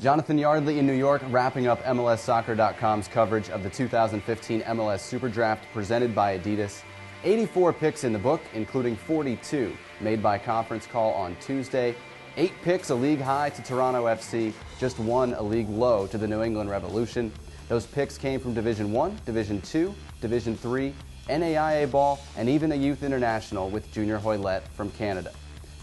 Jonathan Yardley in New York, wrapping up MLSsoccer.com's coverage of the 2015 MLS SuperDraft presented by Adidas. 84 picks in the book, including 42 made by conference call on Tuesday. 8 picks, a league high to Toronto FC, just 1 a league low to the New England Revolution. Those picks came from Division 1, Division 2, Division 3, NAIA ball, and even a youth international with Junior Hoylett from Canada.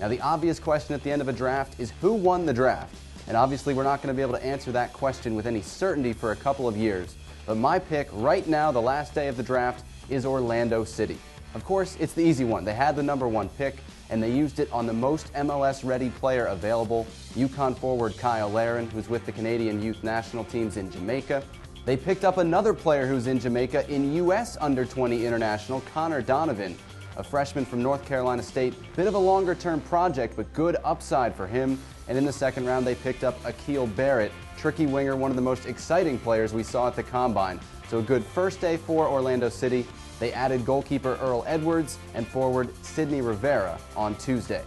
Now the obvious question at the end of a draft is who won the draft? And obviously we're not going to be able to answer that question with any certainty for a couple of years. But my pick right now, the last day of the draft, is Orlando City. Of course, it's the easy one. They had the #1 pick, and they used it on the most MLS-ready player available, UConn forward Kyle Larin, who's with the Canadian youth national teams in Jamaica. They picked up another player who's in Jamaica in U.S. under-20 international, Connor Donovan, a freshman from North Carolina State. Bit of a longer-term project, but good upside for him. And in the second round, they picked up Akil Barrett, tricky winger, one of the most exciting players we saw at the Combine. So a good first day for Orlando City. They added goalkeeper Earl Edwards and forward Sidney Rivera on Tuesday.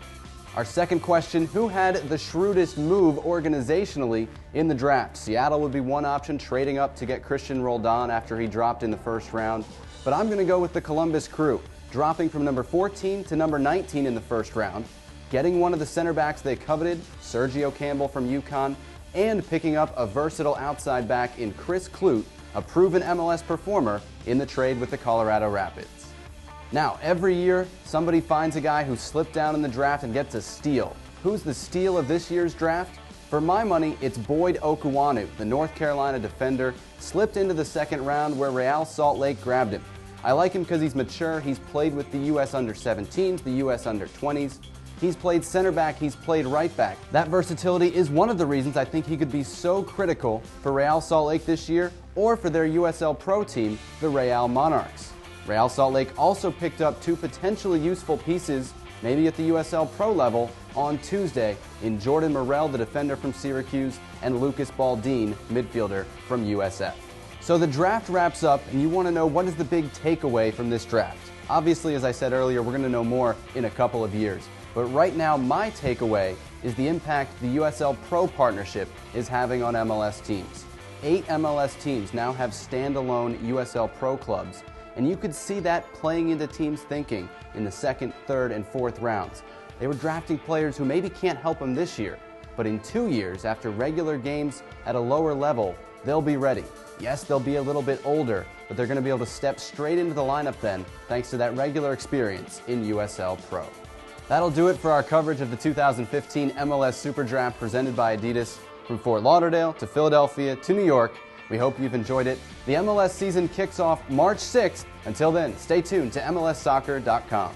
Our second question, who had the shrewdest move organizationally in the draft? Seattle would be one option, trading up to get Christian Roldan after he dropped in the first round. But I'm going to go with the Columbus Crew, dropping from number 14 to number 19 in the first round, getting one of the center backs they coveted, Sergio Campbell from UConn, and picking up a versatile outside back in Chris Clute, a proven MLS performer, in the trade with the Colorado Rapids. Now, every year, somebody finds a guy who slipped down in the draft and gets a steal. Who's the steal of this year's draft? For my money, it's Boyd Okuwanu, the North Carolina defender, slipped into the second round where Real Salt Lake grabbed him. I like him because he's mature, he's played with the U.S. under-17s, the U.S. under-20s. He's played center back, he's played right back. That versatility is one of the reasons I think he could be so critical for Real Salt Lake this year or for their USL Pro team, the Real Monarchs. Real Salt Lake also picked up 2 potentially useful pieces, maybe at the USL Pro level, on Tuesday in Jordan Morel, the defender from Syracuse, and Lucas Baldin, midfielder from USF. So the draft wraps up, and you want to know what is the big takeaway from this draft. Obviously, as I said earlier, we're going to know more in a couple of years. But right now, my takeaway is the impact the USL Pro partnership is having on MLS teams. 8 MLS teams now have standalone USL Pro clubs, and you could see that playing into teams' thinking in the second, third, and fourth rounds. They were drafting players who maybe can't help them this year, but in 2 years, after regular games at a lower level, they'll be ready. Yes, they'll be a little bit older, but they're going to be able to step straight into the lineup then, thanks to that regular experience in USL Pro. That'll do it for our coverage of the 2015 MLS SuperDraft presented by Adidas. From Fort Lauderdale to Philadelphia to New York, we hope you've enjoyed it. The MLS season kicks off March 6th. Until then, stay tuned to MLSsoccer.com.